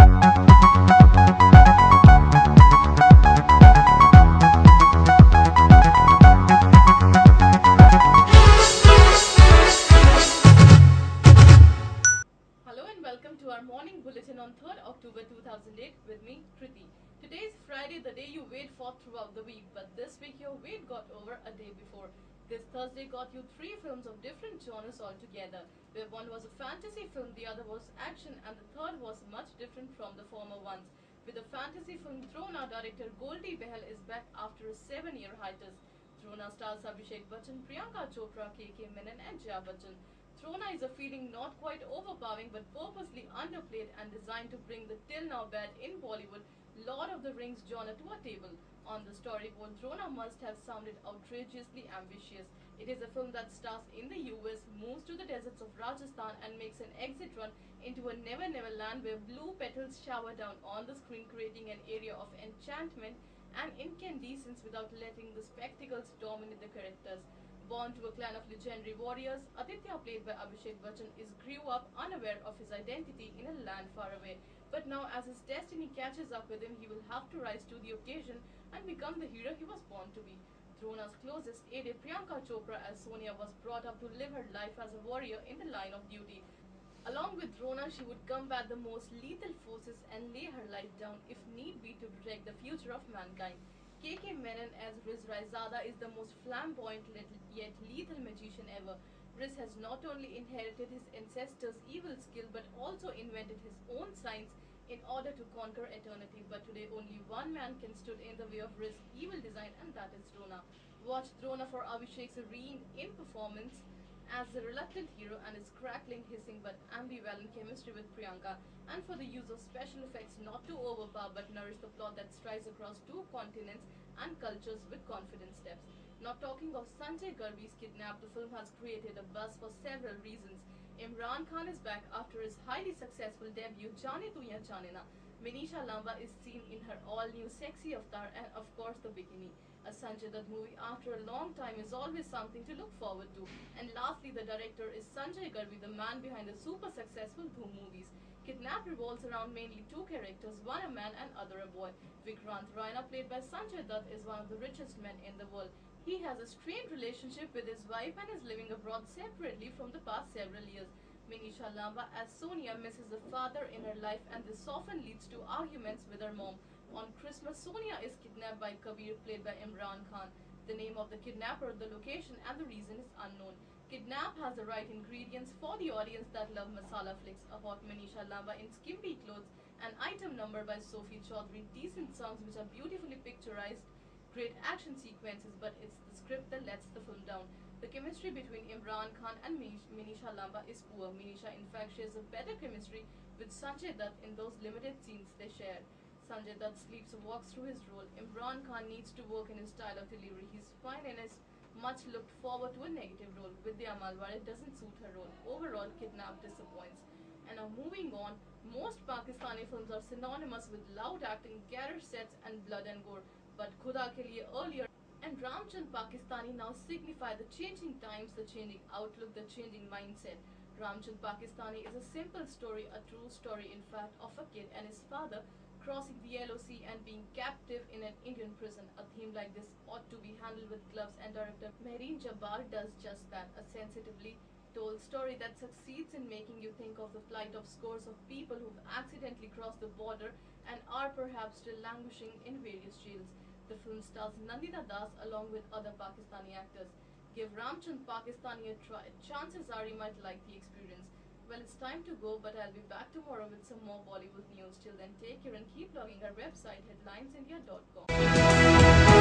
Hello and welcome to our morning bulletin on 3rd October 2008 with me, Kriti. Today is Friday, the day you wait for throughout the week, but this week your wait got over a day before. This Thursday got you three films of different genres altogether, where one was a fantasy film, the other was action, and the third was much different from the former ones. With the fantasy film Drona, director Goldie Behel is back after a 7-year hiatus. Drona stars Abhishek Bachchan, Priyanka Chopra, KK Menon, and Jaya Bachchan. Throna is a feeling not quite overpowering but purposely underplayed and designed to bring the till now bad in Bollywood Lord of the Rings genre to a table. On the storyboard, Throna must have sounded outrageously ambitious. It is a film that stars in the US, moves to the deserts of Rajasthan and makes an exit run into a never never land where blue petals shower down on the screen, creating an area of enchantment and incandescence without letting the spectacles dominate the characters. Born to a clan of legendary warriors, Aditya, played by Abhishek Bachchan, grew up unaware of his identity in a land far away. But now, as his destiny catches up with him, he will have to rise to the occasion and become the hero he was born to be. Drona's closest aide, Priyanka Chopra as Sonia, was brought up to live her life as a warrior in the line of duty. Along with Drona, she would combat the most lethal forces and lay her life down if need be to protect the future of mankind. KK Menon as Riz Raizada is the most flamboyant yet lethal magician ever. Riz has not only inherited his ancestors' evil skill but also invented his own science in order to conquer eternity. But today only one man can stand in the way of Riz's evil design, and that is Drona. Watch Drona for Abhishek's serene in performance as the reluctant hero and his crackling, hissing but ambivalent chemistry with Priyanka, and for the use of special effects not to overpower but nourish the plot that strides across two continents and cultures with confident steps. Not talking of Sanjay Garvi's Kidnap, the film has created a buzz for several reasons. Imran Khan is back after his highly successful debut Jaane Tu Ya Jaane Na. Manisha Lamba is seen in her all-new sexy avatar and of course the bikini. A Sanjay Dutt movie after a long time is always something to look forward to. And lastly, the director is Sanjay Garvi, the man behind the super successful Dhoom movies. Kidnap revolves around mainly two characters, one a man and other a boy. Vikrant Raina, played by Sanjay Dutt, is one of the richest men in the world. He has a strained relationship with his wife and is living abroad separately from the past several years. Manisha Lamba as Sonia misses the father in her life, and this often leads to arguments with her mom. On Christmas, Sonia is kidnapped by Kabir, played by Imran Khan. The name of the kidnapper, the location, and the reason is unknown. Kidnap has the right ingredients for the audience that love masala flicks, a hot Manisha Lamba in skimpy clothes, an item number by Sophie Chaudhary, decent songs which are beautifully picturized, great action sequences, but it's the script that lets the film down. The chemistry between Imran Khan and Manisha Lamba is poor. Manisha, in fact, shares a better chemistry with Sanjay Dutt in those limited scenes they share. Sanjay Dutt sleeps or walks through his role. Imran Khan needs to work in his style of delivery. He's fine and is much looked forward to a negative role. Vidya Malware doesn't suit her role. Overall, Kidnap disappoints. And now moving on, most Pakistani films are synonymous with loud acting, garage sets, and blood and gore. But Khuda Ke Liye earlier and Ramchand Pakistani now signify the changing times, the changing outlook, the changing mindset. Ramchand Pakistani is a simple story, a true story in fact, of a kid and his father crossing the Yellow Sea and being captive in an Indian prison. A theme like this ought to be handled with gloves, and director Mehreen Jabbar does just that. A sensitively told story that succeeds in making you think of the plight of scores of people who've accidentally crossed the border and are perhaps still languishing in various jails. The film stars Nandita Das along with other Pakistani actors. Give Ramchand Pakistani a try. Chances are you might like the experience. Well, it's time to go, but I'll be back tomorrow with some more Bollywood news. Till then, take care and keep logging our website headlinesindia.com.